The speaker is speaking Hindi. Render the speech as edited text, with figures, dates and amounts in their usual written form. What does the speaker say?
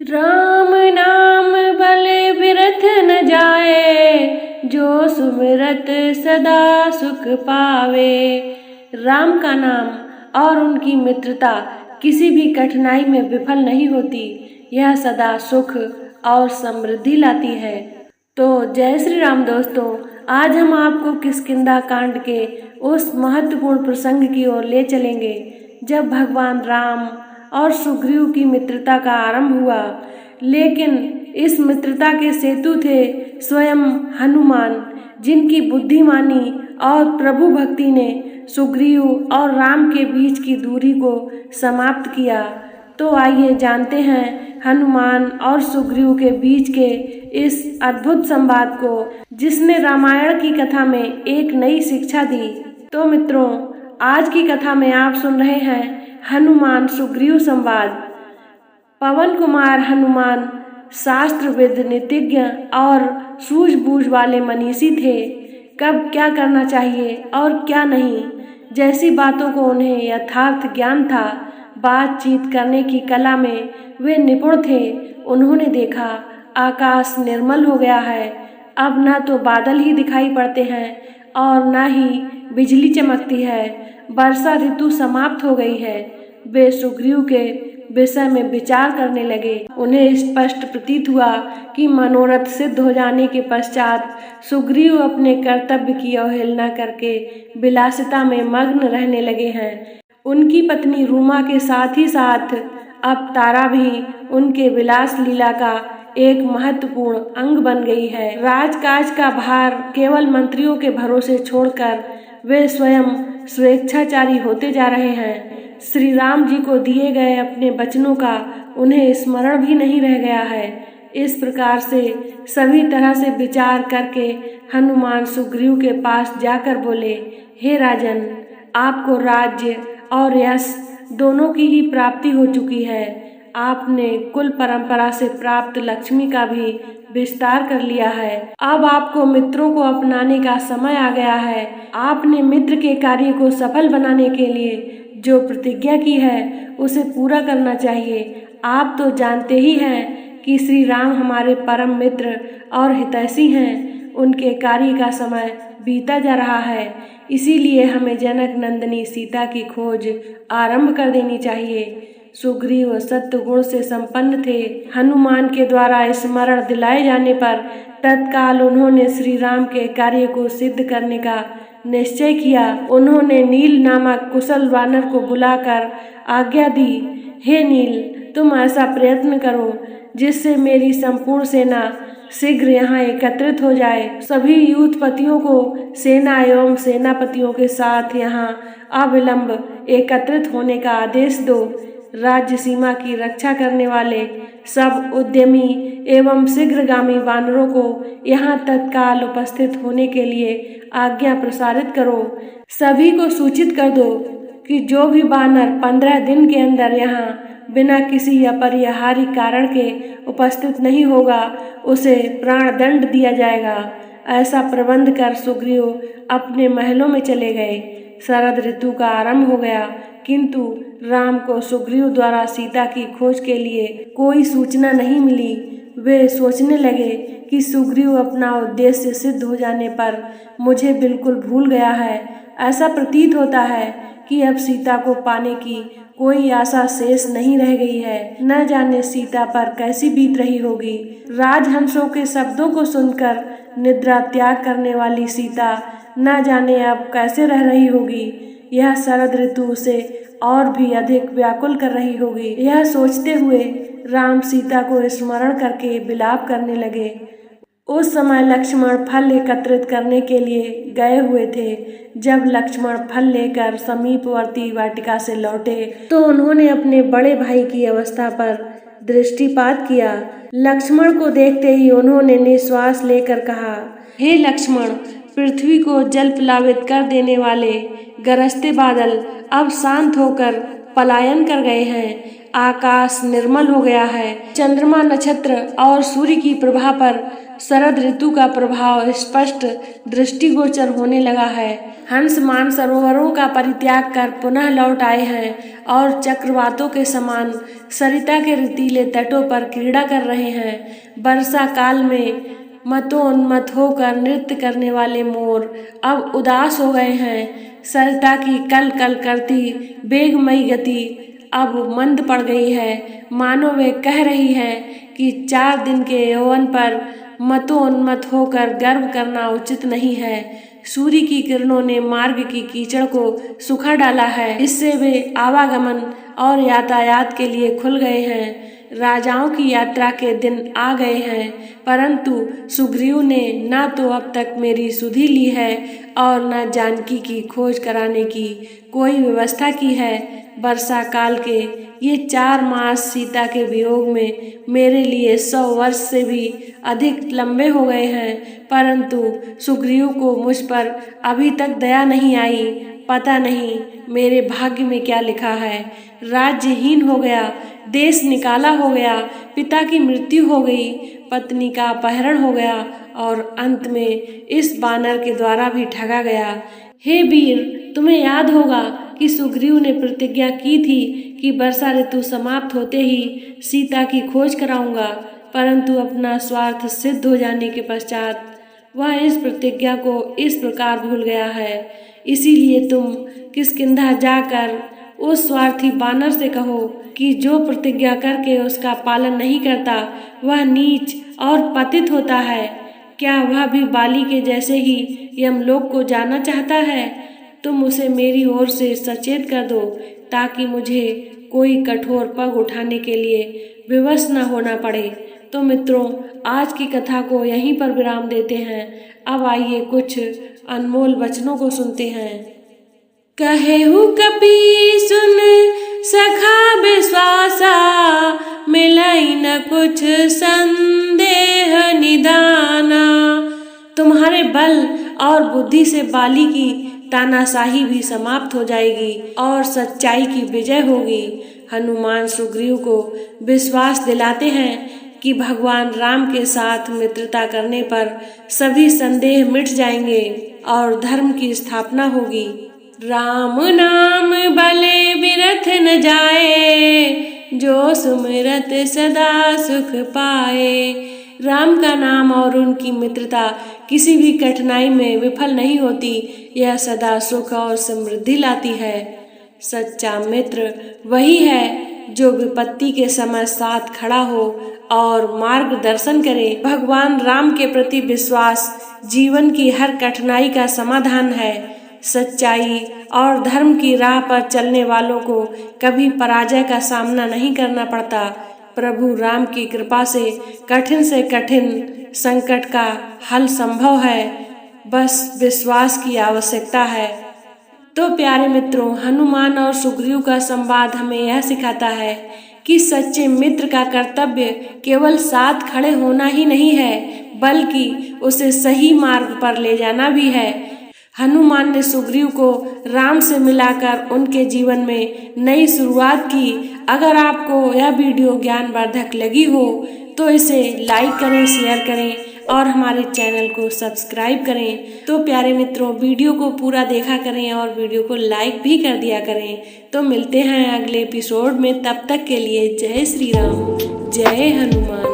राम नाम बल बिरथ न जाए, जो सुमिरत सदा सुख पावे। राम का नाम और उनकी मित्रता किसी भी कठिनाई में विफल नहीं होती, यह सदा सुख और समृद्धि लाती है। तो जय श्री राम दोस्तों, आज हम आपको किष्किंधा कांड के उस महत्वपूर्ण प्रसंग की ओर ले चलेंगे जब भगवान राम और सुग्रीव की मित्रता का आरंभ हुआ। लेकिन इस मित्रता के सेतु थे स्वयं हनुमान, जिनकी बुद्धिमानी और प्रभु भक्ति ने सुग्रीव और राम के बीच की दूरी को समाप्त किया। तो आइए जानते हैं हनुमान और सुग्रीव के बीच के इस अद्भुत संवाद को, जिसने रामायण की कथा में एक नई शिक्षा दी। तो मित्रों, आज की कथा में आप सुन रहे हैं हनुमान सुग्रीव संवाद। पवन कुमार हनुमान शास्त्रविद, नीतिज्ञ और सूझबूझ वाले मनीषी थे। कब क्या करना चाहिए और क्या नहीं, जैसी बातों को उन्हें यथार्थ ज्ञान था। बातचीत करने की कला में वे निपुण थे। उन्होंने देखा आकाश निर्मल हो गया है, अब न तो बादल ही दिखाई पड़ते हैं और न ही बिजली चमकती है। वर्षा ऋतु समाप्त हो गई है। वे सुग्रीव के विषय में विचार करने लगे। उन्हें स्पष्ट प्रतीत हुआ कि मनोरथ सिद्ध हो जाने के पश्चात सुग्रीव अपने कर्तव्य की अवहेलना करके विलासिता में मग्न रहने लगे हैं। उनकी पत्नी रूमा के साथ ही साथ अब तारा भी उनके विलास लीला का एक महत्वपूर्ण अंग बन गई है। राजकाज का भार केवल मंत्रियों के भरोसे छोड़कर वे स्वयं स्वेच्छाचारी होते जा रहे हैं। श्री राम जी को दिए गए अपने वचनों का उन्हें स्मरण भी नहीं रह गया है। इस प्रकार से सभी तरह से विचार करके हनुमान सुग्रीव के पास जाकर बोले, हे राजन, आपको राज्य और यश दोनों की ही प्राप्ति हो चुकी है। आपने कुल परंपरा से प्राप्त लक्ष्मी का भी विस्तार कर लिया है। अब आपको मित्रों को अपनाने का समय आ गया है। आपने मित्र के कार्य को सफल बनाने के लिए जो प्रतिज्ञा की है उसे पूरा करना चाहिए। आप तो जानते ही हैं कि श्री राम हमारे परम मित्र और हितैषी हैं। उनके कार्य का समय बीता जा रहा है, इसीलिए हमें जनक नंदिनी सीता की खोज आरंभ कर देनी चाहिए। सुग्रीव सत्य गुण से संपन्न थे। हनुमान के द्वारा स्मरण दिलाए जाने पर तत्काल उन्होंने श्री राम के कार्य को सिद्ध करने का निश्चय किया। उन्होंने नील नामक कुशल वानर को बुलाकर आज्ञा दी, हे नील, तुम ऐसा प्रयत्न करो जिससे मेरी संपूर्ण सेना शीघ्र यहाँ एकत्रित हो जाए। सभी युद्धपतियों को सेना एवं सेनापतियों के साथ यहाँ अविलंब एकत्रित होने का आदेश दो। राज्य सीमा की रक्षा करने वाले सब उद्यमी एवं शीघ्रगामी वानरों को यहाँ तत्काल उपस्थित होने के लिए आज्ञा प्रसारित करो। सभी को सूचित कर दो कि जो भी वानर 15 दिन के अंदर यहाँ बिना किसी अपरिहार्य कारण के उपस्थित नहीं होगा, उसे प्राणदंड दिया जाएगा। ऐसा प्रबंध कर सुग्रीव अपने महलों में चले गए। शरद ऋतु का आरंभ हो गया, किंतु राम को सुग्रीव द्वारा सीता की खोज के लिए कोई सूचना नहीं मिली। वे सोचने लगे कि सुग्रीव अपना उद्देश्य सिद्ध हो जाने पर मुझे बिल्कुल भूल गया है। ऐसा प्रतीत होता है कि अब सीता को पाने की कोई आशा शेष नहीं रह गई है। न जाने सीता पर कैसी बीत रही होगी। राजहंसों के शब्दों को सुनकर निद्रा त्याग करने वाली सीता न जाने अब कैसे रह रही होगी। यह शरद ऋतु उसे और भी अधिक व्याकुल कर रही होगी। यह सोचते हुए राम सीता को स्मरण करके विलाप करने लगे। उस समय लक्ष्मण फल एकत्रित करने के लिए गए हुए थे। जब लक्ष्मण फल लेकर समीपवर्ती वाटिका से लौटे तो उन्होंने अपने बड़े भाई की अवस्था पर दृष्टिपात किया। लक्ष्मण को देखते ही उन्होंने निश्वास लेकर कहा, हे लक्ष्मण, पृथ्वी को जल प्लावित कर देने वाले गरजते बादल अब शांत होकर पलायन कर गए हैं। आकाश निर्मल हो गया है। चंद्रमा, नक्षत्र और सूर्य की प्रभा पर शरद ऋतु का प्रभाव स्पष्ट दृष्टिगोचर होने लगा है। हंस मानसरोवरों का परित्याग कर पुनः लौट आए हैं और चक्रवातों के समान सरिता के रेतीले तटों पर क्रीड़ा कर रहे हैं। वर्षा काल में मतोन्मत्त होकर नृत्य करने वाले मोर अब उदास हो गए हैं। सरिता की कल कल करती वेगमयी गति अब मंद पड़ गई है। मानो वे कह रही है कि 4 दिन के यौवन पर मतोन्मत्त होकर गर्व करना उचित नहीं है। सूर्य की किरणों ने मार्ग की कीचड़ को सुखा डाला है। इससे वे आवागमन और यातायात के लिए खुल गए हैं। राजाओं की यात्रा के दिन आ गए हैं, परंतु सुग्रीव ने न तो अब तक मेरी सुधि ली है और न जानकी की खोज कराने की कोई व्यवस्था की है। वर्षा काल के ये 4 मास सीता के वियोग में मेरे लिए 100 वर्ष से भी अधिक लंबे हो गए हैं, परंतु सुग्रीव को मुझ पर अभी तक दया नहीं आई। पता नहीं मेरे भाग्य में क्या लिखा है। राज्यहीन हो गया, देश निकाला हो गया, पिता की मृत्यु हो गई, पत्नी का अपहरण हो गया और अंत में इस बानर के द्वारा भी ठगा गया। हे वीर, तुम्हें याद होगा कि सुग्रीव ने प्रतिज्ञा की थी कि वर्षा ऋतु समाप्त होते ही सीता की खोज कराऊंगा, परंतु अपना स्वार्थ सिद्ध हो जाने के पश्चात वह इस प्रतिज्ञा को इस प्रकार भूल गया है। इसीलिए तुम किष्किंधा जाकर उस स्वार्थी बानर से कहो कि जो प्रतिज्ञा करके उसका पालन नहीं करता वह नीच और पतित होता है। क्या वह भी बाली के जैसे ही यमलोक को जाना चाहता है? तुम उसे मेरी ओर से सचेत कर दो ताकि मुझे कोई कठोर पग उठाने के लिए विवश न होना पड़े। तो मित्रों, आज की कथा को यहीं पर विराम देते हैं। अब आइए कुछ अनमोल वचनों को सुनते हैं। कहेहु कपि सुन सखा विश्वासा, मिलई न कुछ संदेह निदाना। तुम्हारे बल और बुद्धि से बाली की तानाशाही भी समाप्त हो जाएगी और सच्चाई की विजय होगी। हनुमान सुग्रीव को विश्वास दिलाते हैं कि भगवान राम के साथ मित्रता करने पर सभी संदेह मिट जाएंगे और धर्म की स्थापना होगी। राम नाम बले बिरथ न जाए, जो सुमिरत सदा सुख पाए। राम का नाम और उनकी मित्रता किसी भी कठिनाई में विफल नहीं होती, यह सदा सुख और समृद्धि लाती है। सच्चा मित्र वही है जो विपत्ति के समय साथ खड़ा हो और मार्गदर्शन करे। भगवान राम के प्रति विश्वास जीवन की हर कठिनाई का समाधान है। सच्चाई और धर्म की राह पर चलने वालों को कभी पराजय का सामना नहीं करना पड़ता। प्रभु राम की कृपा से कठिन संकट का हल संभव है, बस विश्वास की आवश्यकता है। तो प्यारे मित्रों, हनुमान और सुग्रीव का संवाद हमें यह सिखाता है कि सच्चे मित्र का कर्तव्य केवल साथ खड़े होना ही नहीं है, बल्कि उसे सही मार्ग पर ले जाना भी है। हनुमान ने सुग्रीव को राम से मिलाकर उनके जीवन में नई शुरुआत की। अगर आपको यह वीडियो ज्ञानवर्धक लगी हो तो इसे लाइक करें, शेयर करें और हमारे चैनल को सब्सक्राइब करें। तो प्यारे मित्रों, वीडियो को पूरा देखा करें और वीडियो को लाइक भी कर दिया करें। तो मिलते हैं अगले एपिसोड में, तब तक के लिए जय श्री राम, जय हनुमान।